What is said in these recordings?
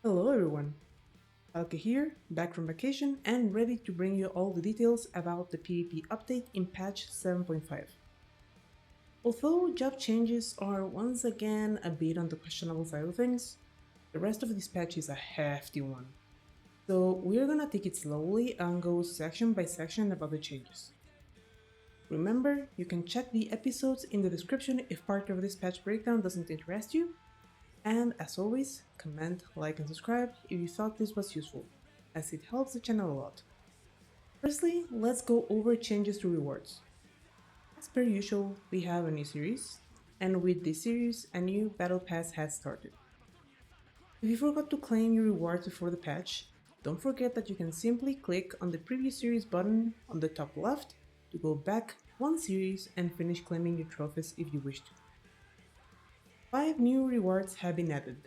Hello everyone, Alka here, back from vacation and ready to bring you all the details about the PvP update in patch 7.5. Although job changes are once again a bit on the questionable side of things, the rest of this patch is a hefty one. So we're gonna take it slowly and go section by section about the changes. Remember, you can check the episodes in the description if part of this patch breakdown doesn't interest you. And as always, comment, like and subscribe if you thought this was useful, as it helps the channel a lot. Firstly, let's go over changes to rewards. As per usual, we have a new series, and with this series, a new battle pass has started. If you forgot to claim your rewards before the patch, don't forget that you can simply click on the previous series button on the top left to go back one series and finish claiming your trophies if you wish to. 5 new rewards have been added.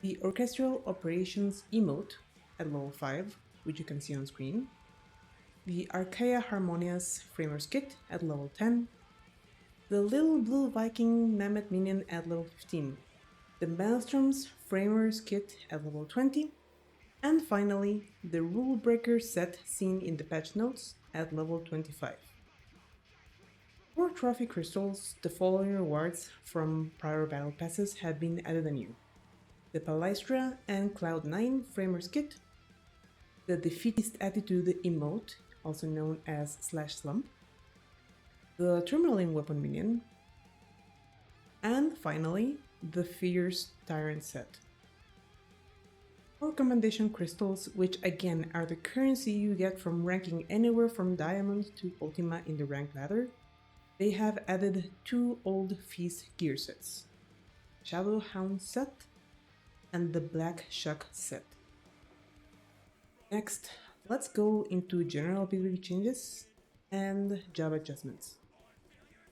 The Orchestral Operations emote at level 5, which you can see on screen. The Archaea Harmonious Framers kit at level 10. The Little Blue Viking Mammoth minion at level 15. The Maelstrom's Framers kit at level 20. And finally, the Rule Breaker set seen in the patch notes at level 25. For trophy crystals, the following rewards from prior battle passes have been added anew. The Palystra and Cloud9 Framers Kit, the Defeatist Attitude emote, also known as /slump, the Tourmaline Weapon minion, and finally, the Fierce Tyrant set. For Commendation crystals, which again are the currency you get from ranking anywhere from Diamond to Ultima in the rank ladder, they have added 2 Old Feast gear sets, Shadowhound set and the Black Shuck set. Next, let's go into general PvP changes and job adjustments.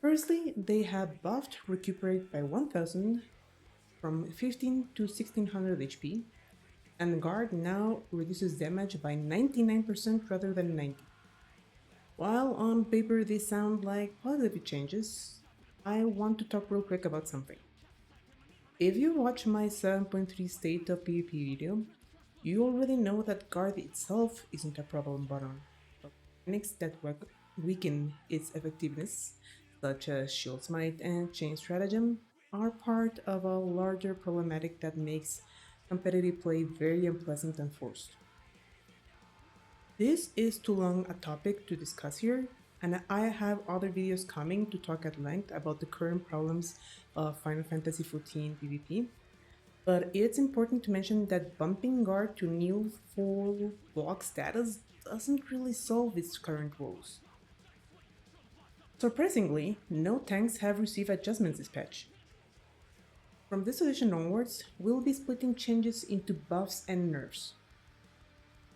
Firstly, they have buffed Recuperate by 1000 from 15 to 1600 HP, and Guard now reduces damage by 99% rather than 90%. While on paper these sound like positive changes, I want to talk real quick about something. If you watch my 7.3 State of PvP video, you already know that Guard itself isn't a problem button, but mechanics that weaken its effectiveness, such as Shield Smite and Chain Stratagem, are part of a larger problematic that makes competitive play very unpleasant and forced. This is too long a topic to discuss here, and I have other videos coming to talk at length about the current problems of Final Fantasy XIV PvP, but it's important to mention that bumping Guard to new full block status doesn't really solve its current woes. Surprisingly, no tanks have received adjustments this patch. From this edition onwards, we'll be splitting changes into buffs and nerfs.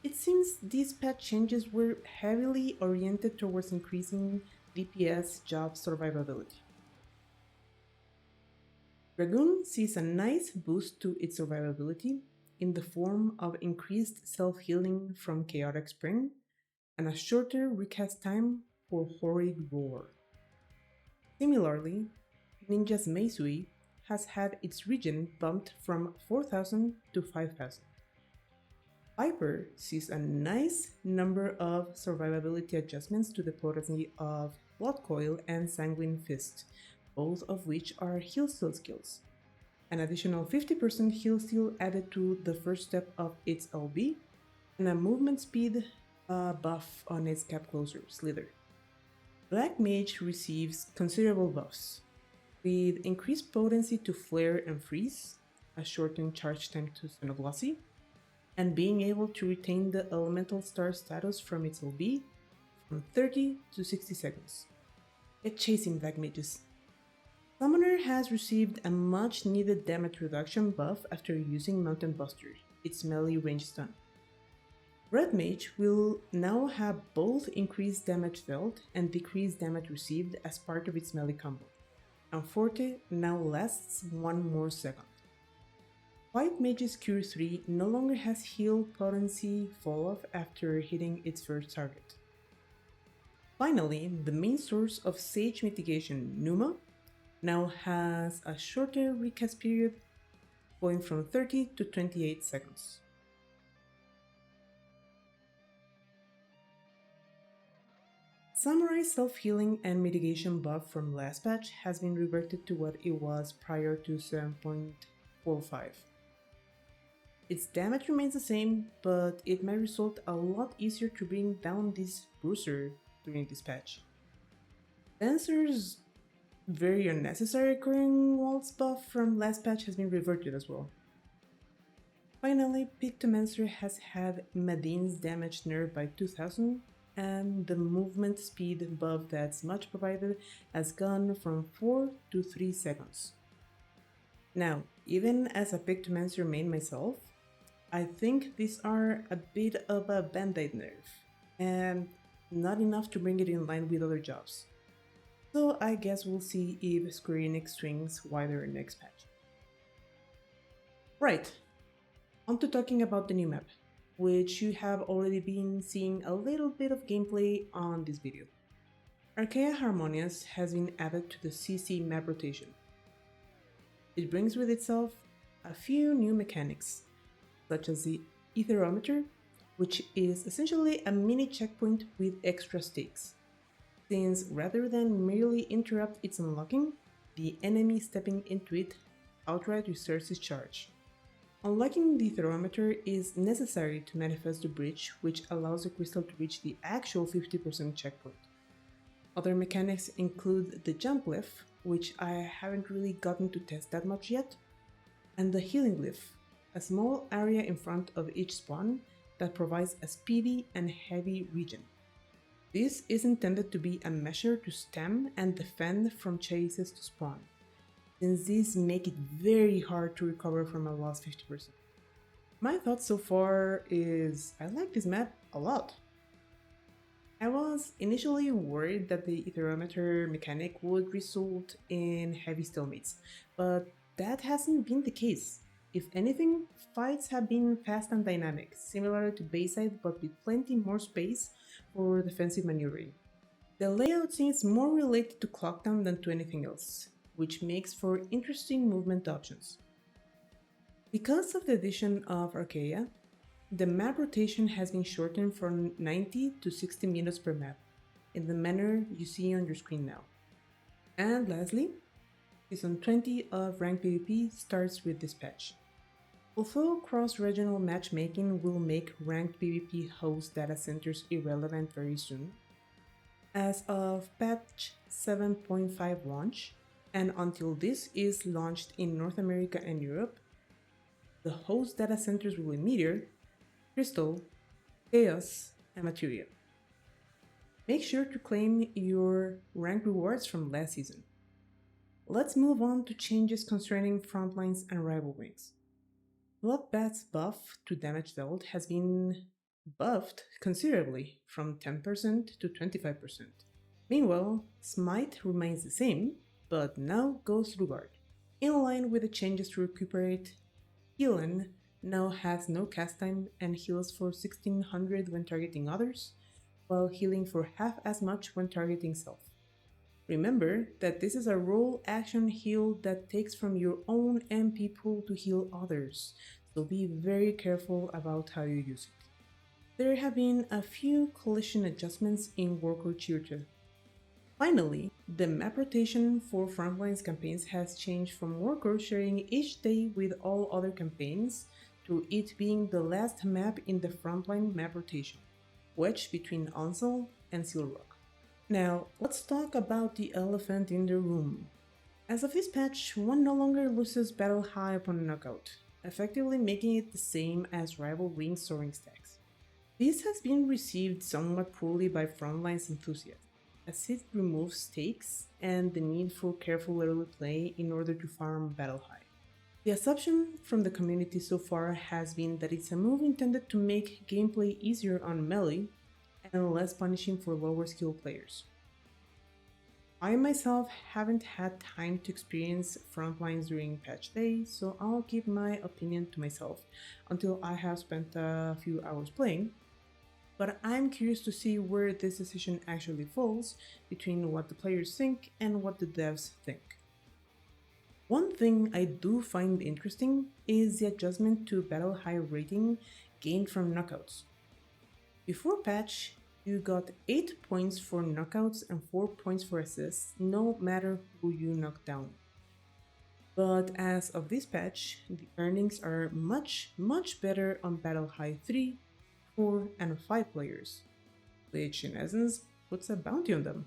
It seems these patch changes were heavily oriented towards increasing DPS job survivability. Dragoon sees a nice boost to its survivability in the form of increased self-healing from Chaotic Spring and a shorter recast time for Horrid Roar. Similarly, Ninja's Meisui has had its regen bumped from 4000 to 5000. Viper sees a nice number of survivability adjustments to the potency of Blood Coil and Sanguine Fist, both of which are heal steal skills. An additional 50% heal steal added to the first step of its LB, and a movement speed buff on its Cap Closer, Slither. Black Mage receives considerable buffs, with increased potency to Flare and Freeze, a shortened charge time to Xenoglossy, and being able to retain the Elemental Star status from its LB from 30 to 60 seconds. Get chasing, Black Mages! Summoner has received a much needed damage reduction buff after using Mountain Buster, its melee range stun. Red Mage will now have both increased damage dealt and decreased damage received as part of its melee combo, and Forte now lasts 1 more second. White Mage's Cure 3 no longer has heal potency falloff after hitting its first target. Finally, the main source of Sage mitigation, Numa, now has a shorter recast period going from 30 to 28 seconds. Samurai self-healing and mitigation buff from last patch has been reverted to what it was prior to 7.45. Its damage remains the same, but it may result a lot easier to bring down this bruiser during this patch. Dancer's very unnecessary recurring waltz buff from last patch has been reverted as well. Finally, Pictomancer has had Madine's damage nerfed by 2000, and the movement speed buff that's much provided has gone from 4 to 3 seconds. Now, even as a Pictomancer main myself, I think these are a bit of a band-aid nerf, and not enough to bring it in line with other jobs. So I guess we'll see if Square Enix swings wider next patch. Right, on to talking about the new map, which you have already been seeing a little bit of gameplay on this video. Archaea Harmonious has been added to the CC map rotation. It brings with itself a few new mechanics, such as the Etherometer, which is essentially a mini checkpoint with extra stakes, since rather than merely interrupt its unlocking, the enemy stepping into it outright restarts its charge. Unlocking the Etherometer is necessary to manifest the bridge, which allows the crystal to reach the actual 50% checkpoint. Other mechanics include the Jump Glyph, which I haven't really gotten to test that much yet, and the Healing Glyph, a small area in front of each spawn that provides a speedy and heavy regen. This is intended to be a measure to stem and defend from chases to spawn, since these make it very hard to recover from a lost 50%. My thoughts so far is I like this map a lot. I was initially worried that the Etherometer mechanic would result in heavy stalemates, but that hasn't been the case. If anything, fights have been fast and dynamic, similar to Bayside but with plenty more space for defensive maneuvering. The layout seems more related to Clockdown than to anything else, which makes for interesting movement options. Because of the addition of Archaea, the map rotation has been shortened from 90 to 60 minutes per map, in the manner you see on your screen now. And lastly, Season 20 of Ranked PvP starts with this patch. Although cross-regional matchmaking will make Ranked PvP host data centers irrelevant very soon, as of Patch 7.5 launch, and until this is launched in North America and Europe, the host data centers will be Meteor, Crystal, Chaos, and Materia. Make sure to claim your rank rewards from last season. Let's move on to changes concerning frontlines and rival wings. Bloodbath's buff to damage dealt has been buffed considerably from 10% to 25%. Meanwhile, Smite remains the same, but now goes through guard. In line with the changes to recuperate, Healen now has no cast time and heals for 1600 when targeting others, while healing for half as much when targeting self. Remember that this is a role action heal that takes from your own MP pool to heal others, so be very careful about how you use it. There have been a few collision adjustments in Worker Chirta. Finally, the map rotation for Frontlines campaigns has changed from Worker sharing each day with all other campaigns to it being the last map in the Frontline map rotation, wedged between Onsel and Seal Rock. Now, let's talk about the elephant in the room. As of this patch, one no longer loses Battle High upon a knockout, effectively making it the same as rival wing soaring stacks. This has been received somewhat poorly by Frontlines enthusiasts, as it removes stakes and the need for careful early play in order to farm Battle High. The assumption from the community so far has been that it's a move intended to make gameplay easier on melee and less punishing for lower skill players. I myself haven't had time to experience Frontlines during patch day, so I'll keep my opinion to myself until I have spent a few hours playing, but I'm curious to see where this decision actually falls between what the players think and what the devs think. One thing I do find interesting is the adjustment to battle high rating gained from knockouts. Before patch, you got 8 points for knockouts and 4 points for assists, no matter who you knocked down. But as of this patch, the earnings are much better on battle high 3, 4, and 5 players, which in essence puts a bounty on them.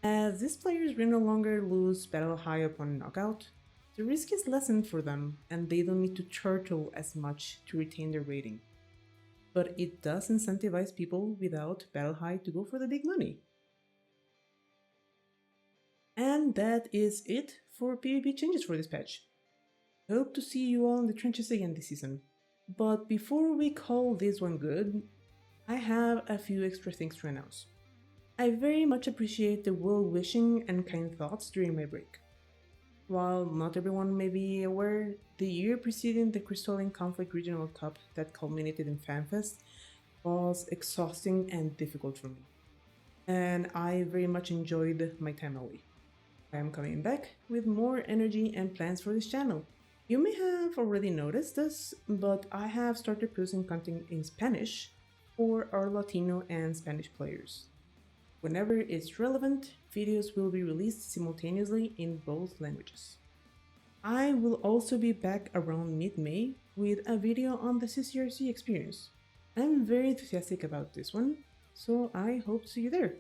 As these players will no longer lose battle high upon knockout, the risk is lessened for them and they don't need to turtle as much to retain their rating. But it does incentivize people without battle high to go for the big money. And that is it for PvP changes for this patch. Hope to see you all in the trenches again this season. But before we call this one good, I have a few extra things to announce. I very much appreciate the well-wishing and kind thoughts during my break. While not everyone may be aware, the year preceding the Crystalline Conflict Regional Cup that culminated in FanFest was exhausting and difficult for me, and I very much enjoyed my time away. I am coming back with more energy and plans for this channel. You may have already noticed this, but I have started posting content in Spanish for our Latino and Spanish players. Whenever it's relevant, videos will be released simultaneously in both languages. I will also be back around mid-May with a video on the CCRC experience. I'm very enthusiastic about this one, so I hope to see you there.